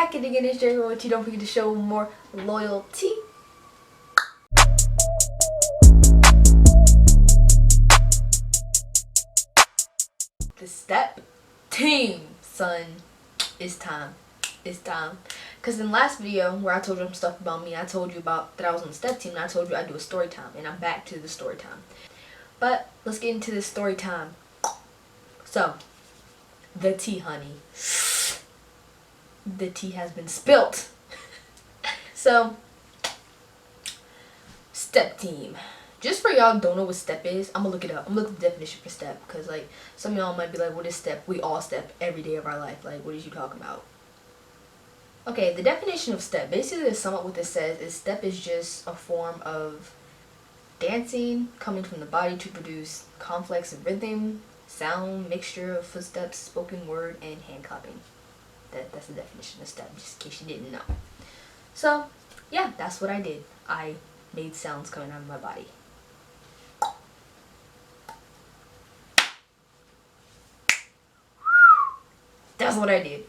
back, and again, it's your loyalty. Don't forget to show more loyalty. The step team, son. It's time. It's time. Because in the last video where I told you some stuff about me, I told you about that I was on the step team, and I told you I'd do a story time, and I'm back to the story time. But let's get into this story time. So, the tea, honey. The tea has been spilt. So, step team. Just for y'all don't know what step is, I'm gonna look it up. I'm gonna look at the definition for step, because like some of y'all might be like, what is step? We all step every day of our life. Like, what is you talking about? Okay, the definition of step, basically to sum up what this says, is step is just a form of dancing coming from the body to produce complex rhythm, sound, mixture of footsteps, spoken word, and hand clapping. That's the definition of step, just in case you didn't know. So, yeah, that's what I did. I made sounds coming out of my body. That's what I did.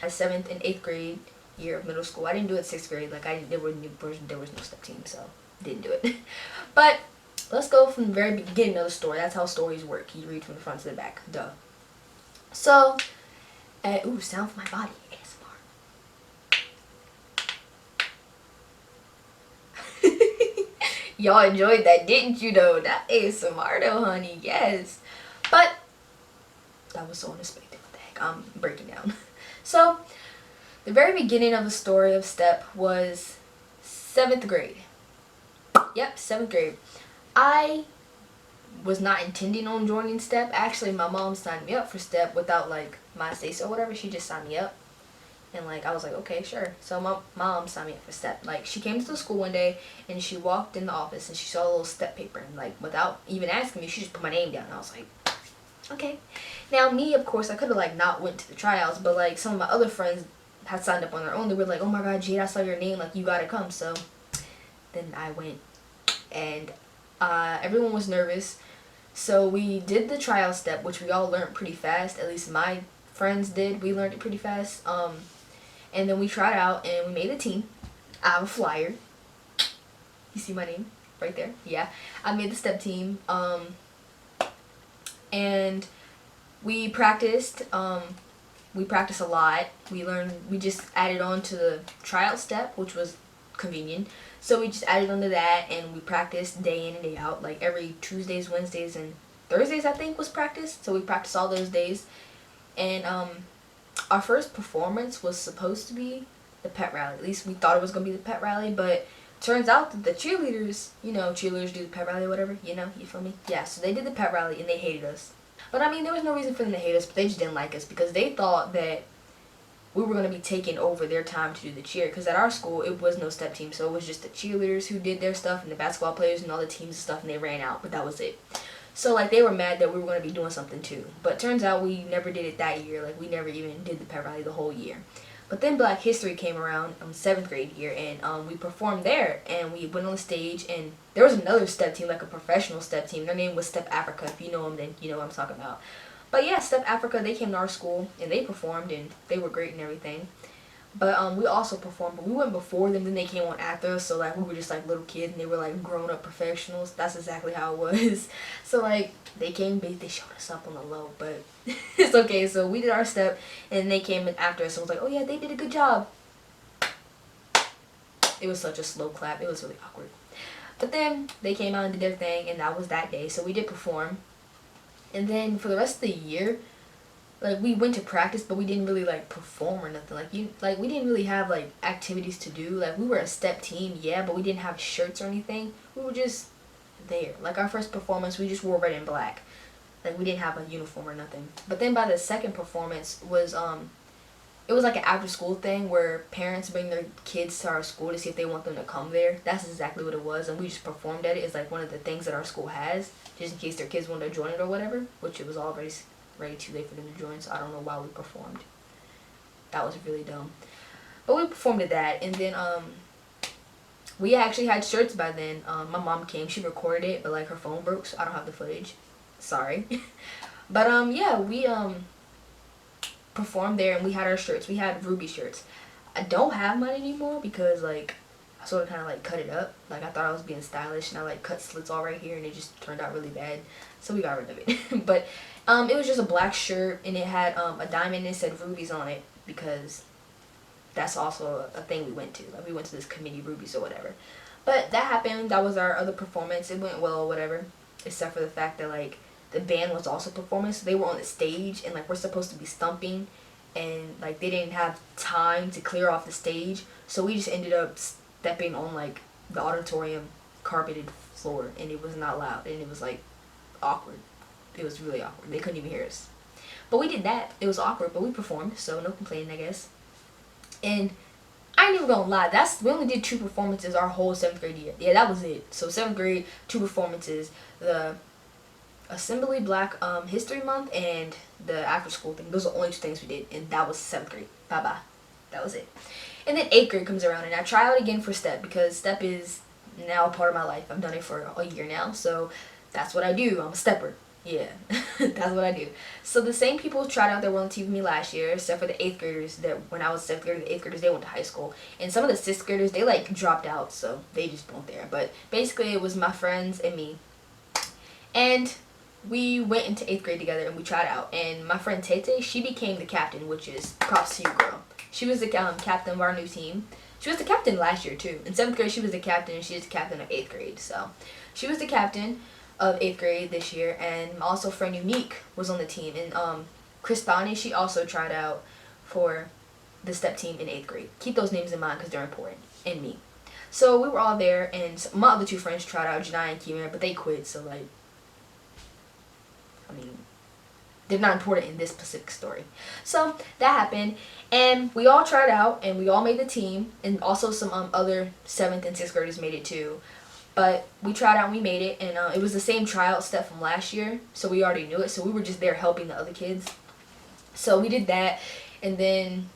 My 7th and 8th grade year of middle school. I didn't do it 6th grade. Like there was no step team, so didn't do it. But let's go from the very beginning of the story. That's how stories work. You read from the front to the back. Duh. So, sound for my body. ASMR. Y'all enjoyed that, didn't you? Though that ASMR, though, honey. Yes. But that was so unexpected. I'm breaking down. So, the very beginning of the story of step was 7th grade. Yep, 7th grade. I was not intending on joining step. Actually, my mom signed me up for step without like my say-so or whatever. She just signed me up. And like I was like, okay, sure. So my mom signed me up for step. Like she came to the school one day and she walked in the office and she saw a little step paper, and like without even asking me, she just put my name down. And I was like, okay. Now me, of course, I could have like not went to the tryouts, but like some of my other friends had signed up on their own. They were like, oh my god, Jade, I saw your name, like you gotta come. So then I went, and everyone was nervous. So we did the trial step, which we all learned pretty fast. At least my friends did. We learned it pretty fast. And then we tried out and we made a team. I have a flyer. You see my name right there? Yeah, I made the step team. And we practiced a lot. We just added on to the tryout step, which was convenient. So we just added on to that, and we practiced day in and day out. Like every Tuesdays, Wednesdays, and Thursdays, I think, was practice. So we practiced all those days. And our first performance was supposed to be the pet rally. At least we thought it was going to be the pet rally, but turns out that the cheerleaders, cheerleaders do the pet rally or whatever, you feel me? Yeah, so they did the pet rally and they hated us. But I mean, there was no reason for them to hate us, but they just didn't like us because they thought that we were going to be taking over their time to do the cheer. Because at our school, it was no step team, so it was just the cheerleaders who did their stuff and the basketball players and all the teams and stuff, and they ran out, but that was it. So like they were mad that we were going to be doing something too. But turns out we never did it that year. Like we never even did the pet rally the whole year. But then Black History came around 7th grade year, and we performed there, and we went on the stage, and there was another step team, like a professional step team. Their name was Step Africa. If you know them, then you know what I'm talking about. But yeah, Step Africa, they came to our school, and they performed, and they were great and everything. But we also performed, but we went before them, then they came on after us, so like we were just like little kids, and they were like grown-up professionals. That's exactly how it was. So like they came, they showed us up on the low, but it's okay. So we did our step, and they came in after us, and was like, oh yeah, they did a good job. It was such a slow clap. It was really awkward. But then they came out and did their thing, and that was that day. So we did perform, and then for the rest of the year, like we went to practice, but we didn't really like perform or nothing. Like we didn't really have like activities to do. Like we were a step team, yeah, but we didn't have shirts or anything. We were just there. Like our first performance, we just wore red and black. Like we didn't have a uniform or nothing. But then by the second performance was it was like an after school thing where parents bring their kids to our school to see if they want them to come there. That's exactly what it was, and we just performed at it. It's like one of the things that our school has, just in case their kids wanted to join it or whatever, which it was already too late for them to join, so I don't know why we performed. That was really dumb. But we performed at that, and then we actually had shirts by then. My mom came, she recorded it, but like her phone broke, so I don't have the footage. Sorry. But yeah, performed there, and we had our shirts. We had Ruby shirts. I don't have mine anymore because like I sort of kind of like cut it up. Like I thought I was being stylish, and I like cut slits all right here, and it just turned out really bad. So we got rid of it. But it was just a black shirt, and it had a diamond and it said Rubies on it because that's also a thing we went to. Like we went to this committee, Rubies or whatever. But that happened. That was our other performance. It went well or whatever, except for the fact that like the band was also performing, so they were on the stage, and like we're supposed to be stumping, and like they didn't have time to clear off the stage, so we just ended up stepping on like the auditorium carpeted floor, and it was not loud, and it was like awkward. It was really awkward. They couldn't even hear us. But we did that. It was awkward, but we performed, so no complaining, I guess. And I ain't even gonna lie, we only did 2 performances our whole 7th grade year. Yeah, that was it. So 7th grade, 2 performances. The Assembly Black History Month and the after school thing. Those are the only 2 things we did, and that was 7th grade. Bye bye. That was it. And then 8th grade comes around, and I try out again for step because step is now a part of my life. I've done it for a year now, so that's what I do. I'm a stepper. Yeah, that's what I do. So the same people tried out that were on TV with me last year, except for the 8th graders that when I was 7th grade, the 8th graders, they went to high school. And some of the 6th graders, they like dropped out, so they just weren't there. But basically it was my friends and me. And we went into 8th grade together and we tried out. And my friend Tete, she became the captain, which is props to you, girl. She was the captain of our new team. She was the captain last year too. In 7th grade she was the captain, and she is the captain of 8th grade. So she was the captain of 8th grade this year, and also friend Unique was on the team, and Kristani, she also tried out for the step team in 8th grade. Keep those names in mind because they're important, and me. So we were all there, and my other 2 friends tried out, Janai and Kieran, but they quit, so like, I mean, they're not important in this specific story. So that happened, and we all tried out, and we all made the team, and also some other 7th and 6th graders made it too. But we tried out and we made it, and it was the same tryout step from last year, so we already knew it, so we were just there helping the other kids. So we did that, and then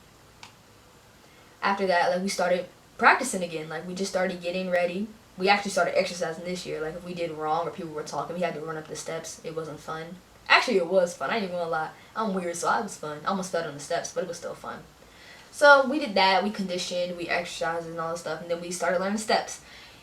after that, like, we started practicing again. Like, we just started getting ready. We actually started exercising this year. Like, if we did wrong or people were talking, we had to run up the steps. It wasn't fun. Actually, it was fun. I ain't even gonna lie. I'm weird, so it was fun. I almost fell on the steps, but it was still fun. So we did that. We conditioned, we exercised and all that stuff, and then we started learning steps.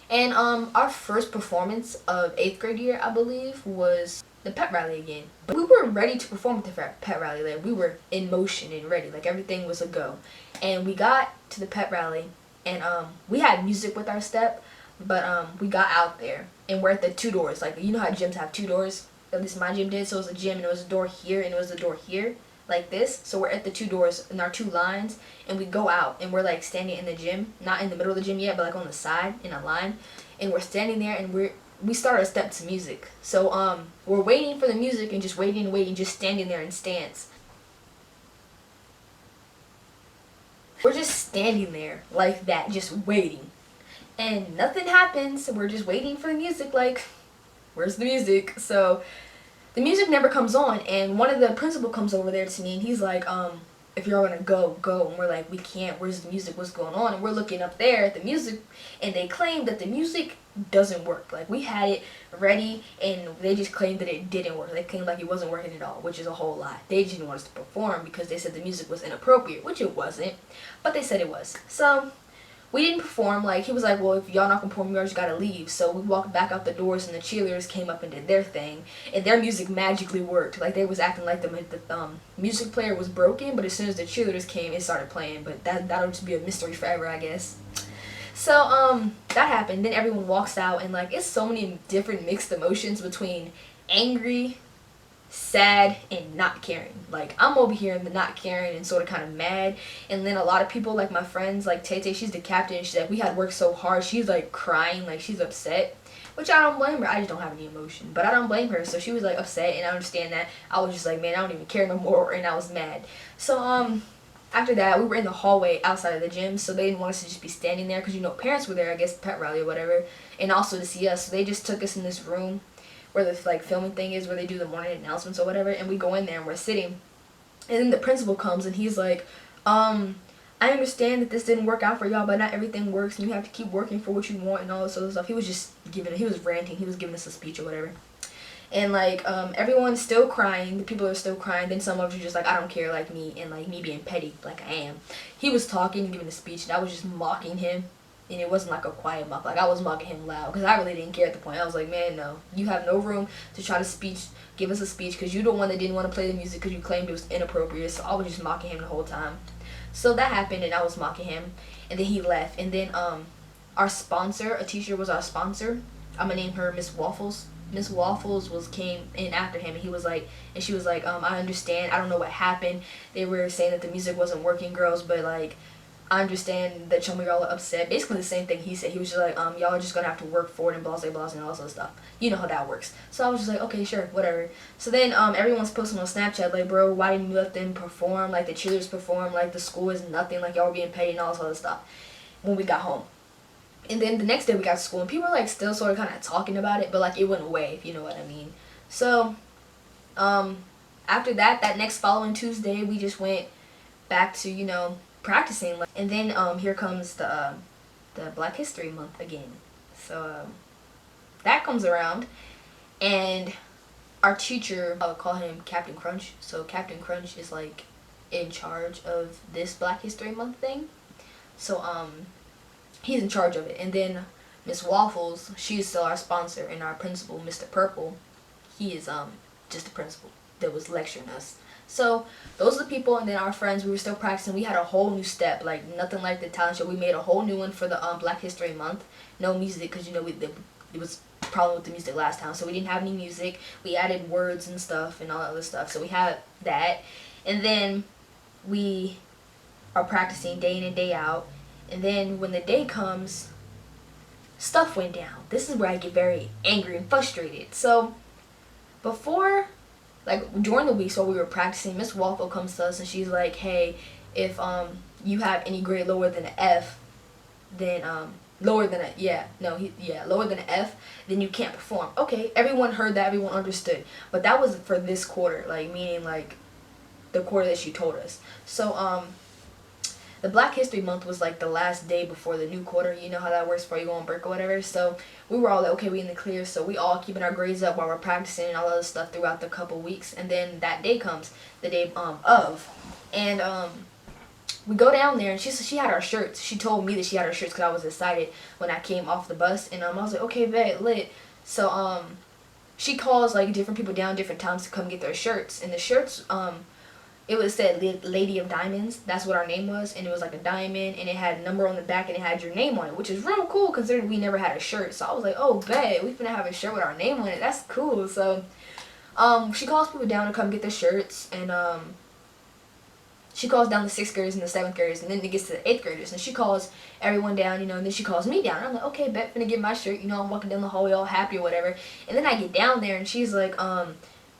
And our first performance of 8th grade year, I believe, was the pep rally again. But we were ready to perform at the pep rally. Like, we were in motion and ready. Like, everything was a go. And we got to the pep rally, and we had music with our step, but we got out there, and we're at the 2 doors. Like, you know how gyms have 2 doors? At least my gym did. So it was a gym, and it was a door here, and it was a door here, like this. So we're at the 2 doors in our 2 lines, and we go out, and we're like standing in the gym, not in the middle of the gym yet, but like on the side in a line, and we're standing there, and we start a step to music. So we're waiting for the music and just waiting, just standing there in stance. We're just standing there like that, just waiting, and nothing happens. So we're just waiting for the music. Like, where's the music? So the music never comes on, and one of the principal comes over there to me, and he's like, if you're gonna go, go. And we're like, we can't, where's the music, what's going on? And we're looking up there at the music, and they claim that the music doesn't work. Like, we had it ready, and they just claimed that it didn't work. They claimed like it wasn't working at all, which is a whole lie. They just didn't want us to perform because they said the music was inappropriate, which it wasn't, but they said it was. So we didn't perform. Like, he was like, well, if y'all not gonna perform, y'all just gotta leave. So we walked back out the doors, and the cheerleaders came up and did their thing, and their music magically worked. Like, they was acting like the music player was broken, but as soon as the cheerleaders came, it started playing. But that'll just be a mystery forever, I guess. So that happened. Then everyone walks out, and like, it's so many different mixed emotions between angry, sad, and not caring. Like, I'm over here in the not caring and sort of kind of mad, and then a lot of people, like my friends, like Tete, she's the captain, and she's like, we had worked so hard, she's like crying, like she's upset, which I don't blame her. I just don't have any emotion, but I don't blame her. So she was like upset, and I understand that. I was just like, man, I don't even care no more, and I was mad. So after that, we were in the hallway outside of the gym, so they didn't want us to just be standing there because, you know, parents were there, I guess, pet rally or whatever, and also to see us. So they just took us in this room where the like filming thing is, where they do the morning announcements or whatever, and we go in there and we're sitting, and then the principal comes and he's like, I understand that this didn't work out for y'all, but not everything works, and you have to keep working for what you want and all this other stuff. He was just he was ranting, he was giving us a speech or whatever. And like everyone's still crying, the people are still crying, then some of them are just like, I don't care, like me, and like me being petty like I am. He was talking, giving a speech, and I was just mocking him, and it wasn't like a quiet mock, like I was mocking him loud, because I really didn't care at the point. I was like, man, no, you have no room to try to give us a speech, because you're the one that didn't want to play the music because you claimed it was inappropriate. So I was just mocking him the whole time. So that happened, and I was mocking him, and then he left. And then our sponsor, a teacher was our sponsor, I'm gonna name her Miss Waffles. Miss Waffles came in after him, and he was like, and she was like, I understand, I don't know what happened, they were saying that the music wasn't working, girls, but like, I understand that some of y'all are upset. Basically the same thing he said. He was just like, y'all are just gonna have to work for it, and blah blah blah and all that stuff. You know how that works. So I was just like, okay, sure, whatever. So then everyone's posting on Snapchat like, bro, why didn't you let them perform? Like the cheerleaders perform, like the school is nothing, like y'all were being paid and all this other stuff. When we got home. And then the next day we got to school, and people were like still sort of kind of talking about it, but like it went away, if you know what I mean. So after that next following Tuesday, we just went back to, you know, practicing. And then here comes the Black History Month again. So that comes around, and our teacher, I'll call him Captain Crunch. So Captain Crunch is like in charge of this Black History Month thing. So he's in charge of it. And then Miss Waffles, she is still our sponsor, and our principal, Mr. Purple, he is just the principal that was lecturing us. So those are the people. And then our friends, we were still practicing. We had a whole new step, like nothing like the talent show. We made a whole new one for the Black History Month. No music, because you know it was a problem with the music last time, so we didn't have any music. We added words and stuff and all that other stuff. So we had that, and then we are practicing day in and day out. And then when the day comes, stuff went down. This is where I get very angry and frustrated. So before, like during the week, so we were practicing, Miss Waffle comes to us and she's like, hey, if you have any grade lower than an F, then lower than an F, then you can't perform. Okay, everyone heard that, everyone understood. But that was for this quarter, like meaning like the quarter that she told us. So the Black History Month was like the last day before the new quarter. You know how that works before you go on break or whatever. So we were all like, okay, we in the clear. So we all keeping our grades up while we're practicing and all other stuff throughout the couple weeks. And then that day comes, the day of. And we go down there, and she had our shirts. She told me that she had our shirts because I was excited when I came off the bus. And I was like, okay, bet, lit. So she calls like different people down different times to come get their shirts. And the shirts, it was said Lady of Diamonds. That's what our name was, and it was like a diamond, and it had a number on the back, and it had your name on it, which is real cool considering we never had a shirt. So I was like, oh, bet, we finna have a shirt with our name on it. That's cool. So she calls people down to come get the shirts, and she calls down the 6th graders and the 7th graders, and then it gets to the 8th graders, and she calls everyone down, you know, and then she calls me down. And I'm like, okay, bet, finna get my shirt. You know, I'm walking down the hallway all happy or whatever, and then I get down there, and she's like,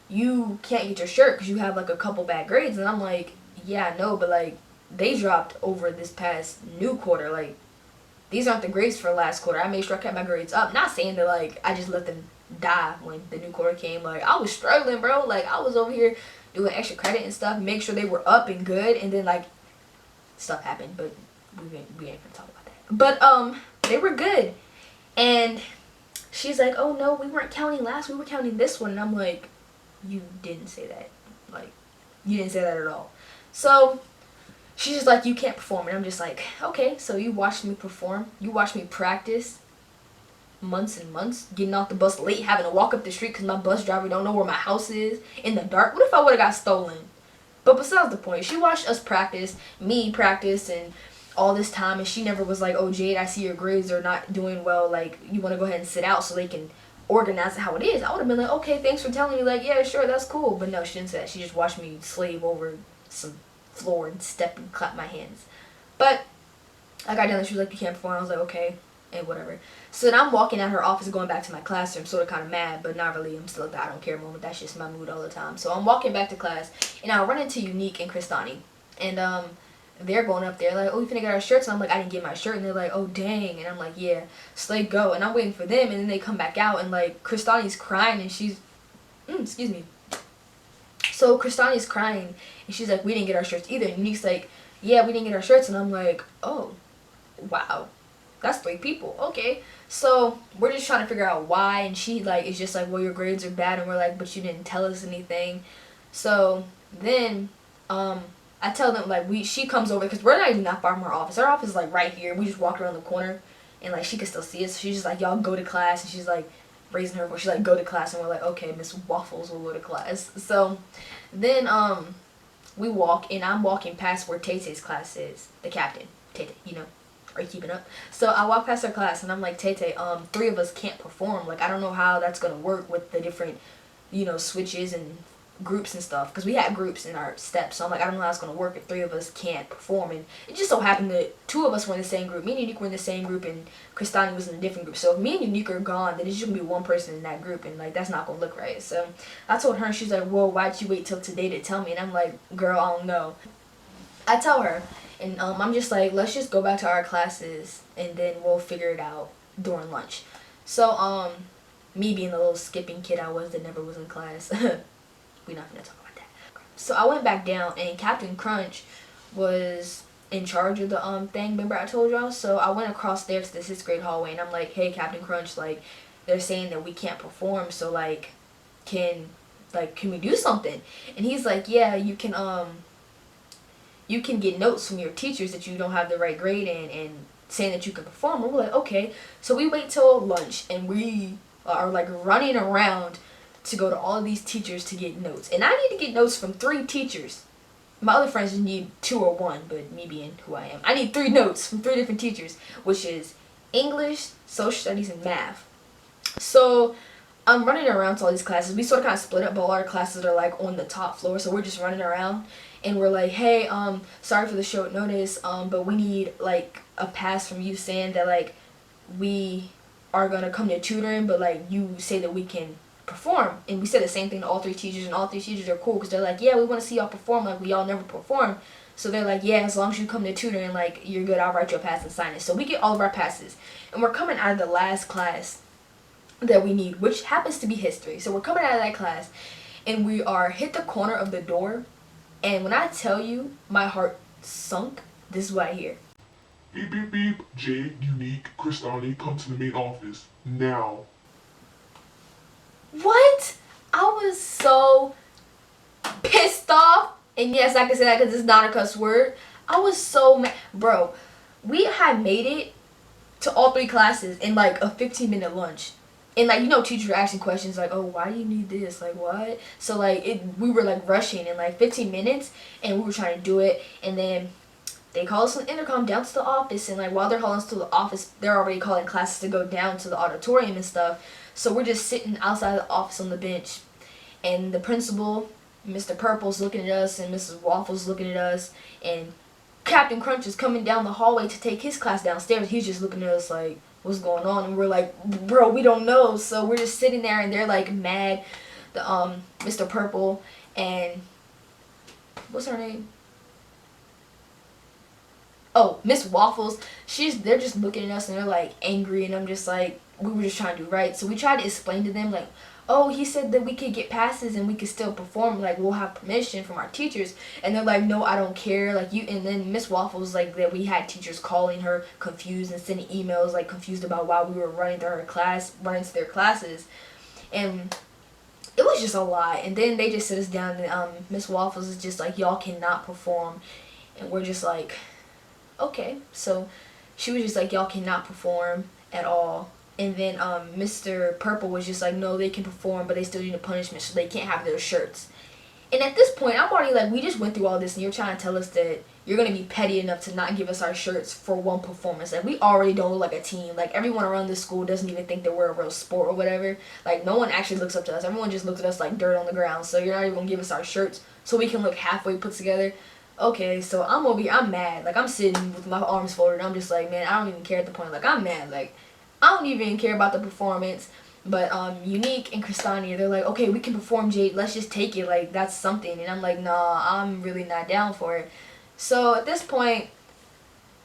you can't get your shirt because you have like a couple bad grades. And I'm like, yeah, I know, but like they dropped over this past new quarter. Like these aren't the grades for last quarter. I made sure I kept my grades up. Not saying that like I just let them die when the new quarter came. Like I was struggling, bro. Like I was over here doing extra credit and stuff, make sure they were up and good, and then like stuff happened, but we ain't gonna talk about that. But they were good. And she's like, oh no, we weren't counting last, we were counting this one. And I'm like, you didn't say that. Like, you didn't say that at all. So she's just like, you can't perform. And I'm just like, okay, so you watched me perform. You watched me practice months and months, getting off the bus late, having to walk up the street because my bus driver don't know where my house is in the dark. What if I would have got stolen? But besides the point, she watched us practice, me practice, and all this time, and she never was like, oh, Jade, I see your grades are not doing well. Like, you want to go ahead and sit out so they can organize it how it is. I would have been like, okay, thanks for telling me, like, yeah, sure, that's cool. But no, she didn't say that. She just watched me slave over some floor and step and clap my hands. But I got down there, she was like, you can't perform. I was like, okay, and whatever. So then I'm walking out her office going back to my classroom, sort of kind of mad, but not really. I'm still at the I don't care moment. That's just my mood all the time. So I'm walking back to class, and I run into Unique and Kristani. And they're going up there like, oh, we finna get our shirts. And I'm like, I didn't get my shirt. And they're like, oh, dang. And I'm like, yeah. So they go, and I'm waiting for them, and then they come back out, and like Kristani's crying, and she's excuse me. So Kristani's crying, and she's like, we didn't get our shirts either. And Unique's like, yeah, we didn't get our shirts. And I'm like, oh, wow. that's 3 people. Okay. So we're just trying to figure out why, and she like is just like, well, your grades are bad, and we're like, but you didn't tell us anything. So then I tell them like she comes over because we're not even that far from her office. Our office is like right here. We just walked around the corner, and like she could still see us. So she's just like, y'all go to class, and she's like raising her voice. She's like, go to class, and we're like, okay, Miss Waffles will go to class. So then we walk, and I'm walking past where Tay Tay's class is, the captain. Tay Tay, you know. Are you keeping up? So I walk past her class and I'm like, Tay Tay, 3 of us can't perform. Like, I don't know how that's going to work with the different, you know, switches and groups and stuff. Because we had groups in our steps. So I'm like, I don't know how it's going to work if 3 of us can't perform. And it just so happened that 2 of us were in the same group. Me and Unique were in the same group and Kristani was in a different group. So if me and Unique are gone, then it's just going to be one person in that group. And, like, that's not going to look right. So I told her, and she's like, well, why'd you wait till today to tell me? And I'm like, girl, I don't know. I tell her. And I'm just like, let's just go back to our classes and then we'll figure it out during lunch. So me being the little skipping kid I was that never was in class, we're not gonna talk about that. So I went back down and Captain Crunch was in charge of the thing. Remember I told y'all? So I went across there to the 6th grade hallway and I'm like, hey Captain Crunch, like they're saying that we can't perform, so like can we do something? And he's like, yeah, you can get notes from your teachers that you don't have the right grade in and saying that you can perform. And we're like, okay. So we wait till lunch and we are like running around to go to all of these teachers to get notes. And I need to get notes from 3 teachers. My other friends just need 2 or 1, but me being who I am, I need 3 notes from 3 different teachers, which is English, social studies, and math. So I'm running around to all these classes. We sort of kind of split up, but all our classes are like on the top floor, so we're just running around. And we're like, hey, sorry for the short notice, but we need like a pass from you saying that like we are gonna come to tutoring, but like you say that we can perform. And we said the same thing to all 3 teachers, and all 3 teachers are cool because they're like, yeah, we want to see y'all perform, like we all never perform. So they're like, yeah, as long as you come to tutoring, like you're good, I'll write you a pass and sign it. So we get all of our passes, and we're coming out of the last class that we need, which happens to be history. So we're coming out of that class, and we are hit the corner of the door. And when I tell you, my heart sunk, this is what I hear. Beep, beep, beep. Jade, Unique, Kristani, come to the main office. Now. What? I was so pissed off. And yes, I can say that because it's not a cuss word. I was so mad. Bro, we had made it to all 3 classes in like a 15-minute lunch. And like, you know, teachers were asking questions like, oh, why do you need this? Like, what? So like we were like rushing in like 15 minutes and we were trying to do it. And then they called us on the intercom down to the office. And like while they're calling us to the office, they're already calling classes to go down to the auditorium and stuff. So we're just sitting outside the office on the bench. And the principal, Mr. Purple's looking at us and Mrs. Waffle's looking at us. And Captain Crunch is coming down the hallway to take his class downstairs. He's just looking at us like, what's going on? And we're like, bro, we don't know. So we're just sitting there and they're like mad. The Mr. Purple and what's her name? Oh, Miss Waffles. They're just looking at us and they're like angry, and I'm just like, we were just trying to do right. So we tried to explain to them like, oh, he said that we could get passes and we could still perform, like we'll have permission from our teachers. And they're like, no, I don't care, like you. And then Miss Waffles, like, that we had teachers calling her confused and sending emails like confused about why we were running to their classes. And it was just a lot. And then they just sit us down and Miss Waffles is just like, y'all cannot perform. And we're just like, okay. So she was just like, y'all cannot perform at all. And then Mr. Purple was just like, no, they can perform, but they still need a punishment, so they can't have their shirts. And at this point, I'm already like, we just went through all this, and you're trying to tell us that you're going to be petty enough to not give us our shirts for one performance. Like, we already don't look like a team. Like, everyone around this school doesn't even think that we're a real sport or whatever. Like, no one actually looks up to us. Everyone just looks at us like dirt on the ground. So you're not even going to give us our shirts so we can look halfway put together. Okay, so I'm mad. Like, I'm sitting with my arms folded, and I'm just like, man, I don't even care at the point. Like, I'm mad. Like, I don't even care about the performance. But Unique and Kristani, they're like, okay, we can perform, Jade. Let's just take it. Like, that's something. And I'm like, nah, I'm really not down for it. So at this point,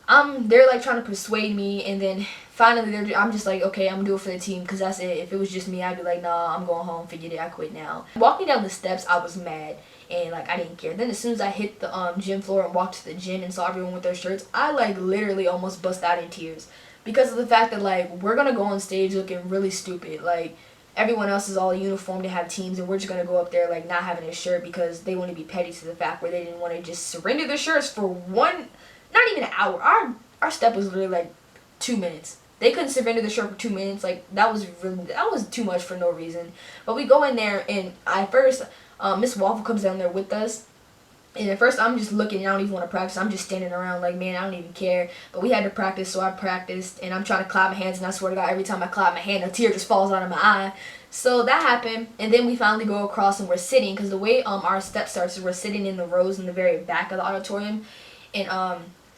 they're like trying to persuade me. And then finally, I'm just like, okay, I'm gonna do it for the team, because that's it. If it was just me, I'd be like, nah, I'm going home. Forget it. I quit now. Walking down the steps, I was mad. And like, I didn't care. Then as soon as I hit the gym floor and walked to the gym and saw everyone with their shirts, I like literally almost bust out in tears. because of the fact that like we're gonna go on stage looking really stupid. Like everyone else is all uniformed to have teams, and we're just gonna go up there like not having a shirt because they want to be petty to the fact where they didn't want to just surrender their shirts for not even an hour. Our step was literally like 2 minutes. They couldn't surrender the shirt for 2 minutes. Like that was too much for no reason. But we go in there, and at first Miss Waffle comes down there with us. And at first I'm just looking and I don't even want to practice. I'm just standing around like, man, I don't even care. But we had to practice, so I practiced. And I'm trying to clap my hands, and I swear to God, every time I clap my hand, a tear just falls out of my eye. So that happened. And then we finally go across and we're sitting. Because the way our step starts is we're sitting in the rows in the very back of the auditorium. And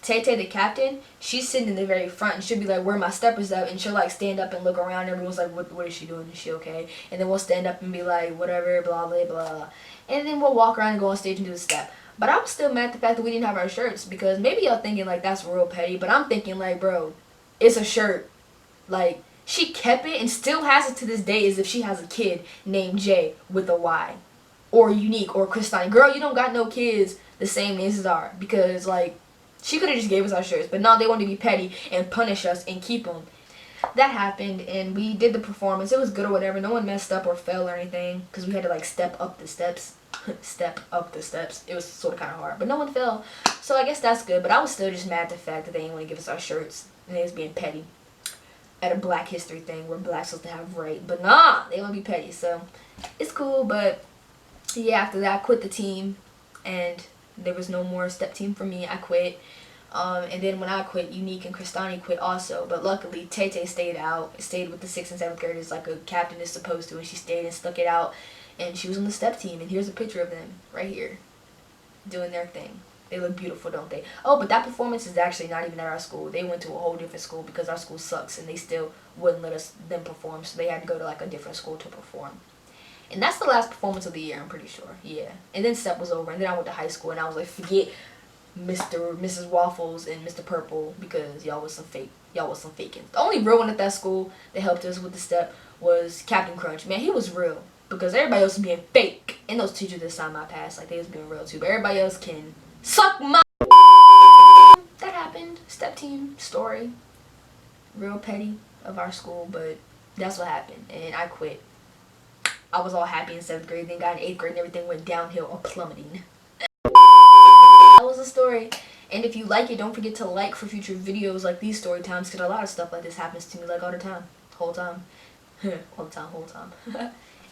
Tay Tay, the captain, she's sitting in the very front, and she'll be like, where my steppers at? And she'll like stand up and look around. Everyone's like, what is she doing? Is she okay? And then we'll stand up and be like, whatever, blah, blah, blah. And then we'll walk around and go on stage and do the step. But I was still mad at the fact that we didn't have our shirts, because maybe y'all thinking like that's real petty, but I'm thinking like, bro, it's a shirt. Like, she kept it and still has it to this day as if she has a kid named Jay with a Y. Or Unique or Christine. Girl, you don't got no kids the same names as ours, because like, she could have just gave us our shirts, but no, they wanted to be petty and punish us and keep them. That happened, and we did the performance. It was good or whatever. No one messed up or fell or anything, because we had to like step up the steps. Step up the steps. It was sort of kind of hard, but no one fell. So I guess that's good, but I was still just mad at the fact that they didn't want to give us our shirts, and they was being petty at a Black History thing where Black's supposed to have right. But nah, they want to be petty, so it's cool. But yeah, after that I quit the team, and there was no more step team for me. I quit. And then when I quit, Unique and Kristani quit also. But luckily, Tay Tay stayed with the 6th and 7th graders like a captain is supposed to, and she stayed and stuck it out. And she was on the step team, and here's a picture of them right here doing their thing. They look beautiful, don't they? Oh, but that performance is actually not even at our school. They went to a whole different school because our school sucks, and they still wouldn't let them perform, so they had to go to like a different school to perform. And that's the last performance of the year, I'm pretty sure. Yeah. And then step was over, and then I went to high school, and I was like, forget Mrs. Waffles and Mr. Purple, because y'all was some faking. The only real one at that school that helped us with the step was Captain Crunch. Man, he was real, because everybody else was being fake. And those teachers that signed my pass, like, they was being real too. But everybody else can suck my... That happened. Step team story. Real petty of our school, but that's what happened. And I quit. I was all happy in 7th grade, then got in 8th grade, and everything went downhill or plummeting. That was the story. And if you like it, don't forget to like for future videos like these story times, because a lot of stuff like this happens to me like all the time. Whole time. Whole time.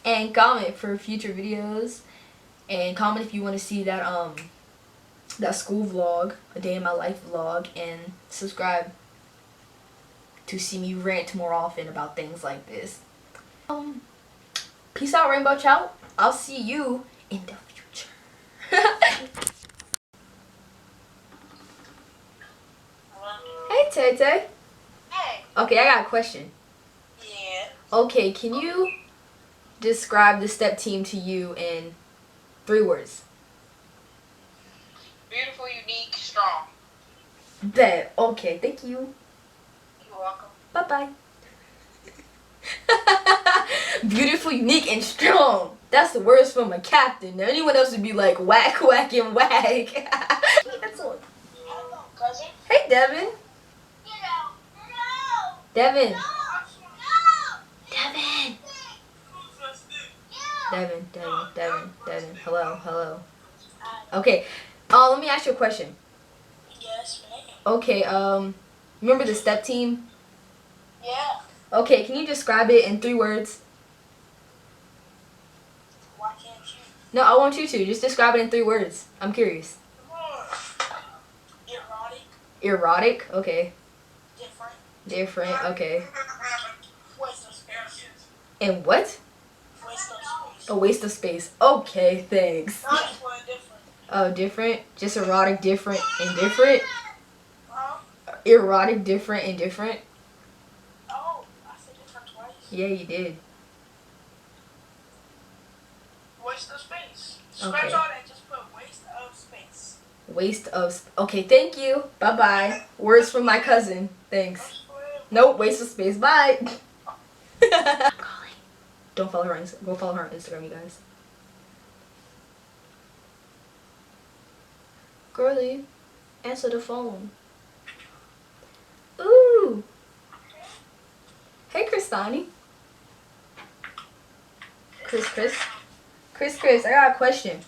And comment for future videos. And comment if you want to see that that school vlog, a day in my life vlog, and subscribe to see me rant more often about things like this. Peace out, Rainbow Chow. I'll see you in the future. Hey, Tay Tay. Hey. Okay, I got a question. Yeah. Okay, can you describe the step team to you in 3 words? Beautiful, unique, strong. Bet. Okay, thank you. You're welcome. Bye-bye. Beautiful, unique, and strong. That's the words from a captain. Anyone else would be like whack, whack, and whack. That's all. Hello, cousin. Hey, Devin. Devin. Devin. Hello. Okay. Let me ask you a question. Yes, ma'am. Okay, remember the step team? Yeah. Okay, can you describe it in 3 words? Why can't you? No, I want you to. Just describe it in 3 words. I'm curious. Erotic. Erotic? Okay. Different. Okay. Waste of space. And what? Waste of space. A waste of space. Okay, thanks. Not one different. Oh, different? Just erotic, different, and different? Huh? Erotic, different, and different? Oh, I said different twice. Yeah, you did. Waste of space. Okay. Scratch all that. Just put waste of space. Waste of... Okay, thank you. Bye-bye. Words from my cousin. Thanks. Nope, waste of space. Bye. I'm calling. Don't follow her on Instagram. Go follow her on Instagram, you guys. Girlie, answer the phone. Ooh. Donnie. Chris, I got a question.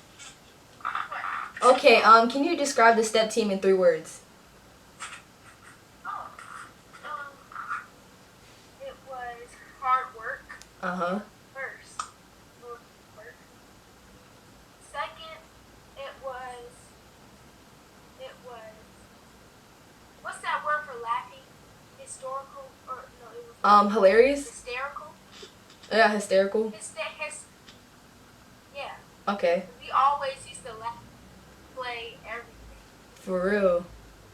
Okay, can you describe the step team in 3 words? It was hard work. Uh-huh. First, work. Second, it was. What's that word for laughing? Historical or no? It was Hilarious? hysterical. Yeah, hysterical. Yeah. Okay. We always used to laugh, play everything. For real.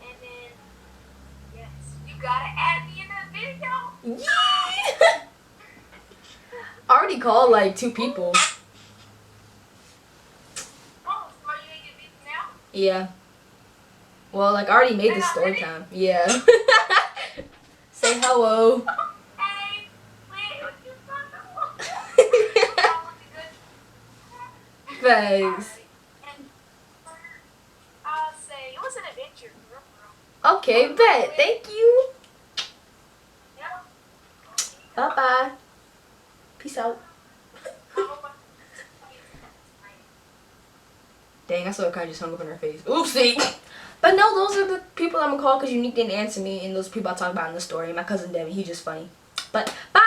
And then, yes, you gotta add me in the video. Yeah! I already called like 2 people. Oh, so are you gonna get busy now? Yeah. Well, like I already made the story time. Yeah. Say hello. Hey, wait, what you talking about? Thanks. And I'll say it was an adventure, girl. Okay, bet. Thank you. Yeah. Bye-bye. Peace out. Dang, I saw her kind of just hung up in her face. Oopsie. But no, those are the people I'm gonna call because Unique didn't answer me, and those people I talked about in the story. My cousin Devin, he's just funny. But bye.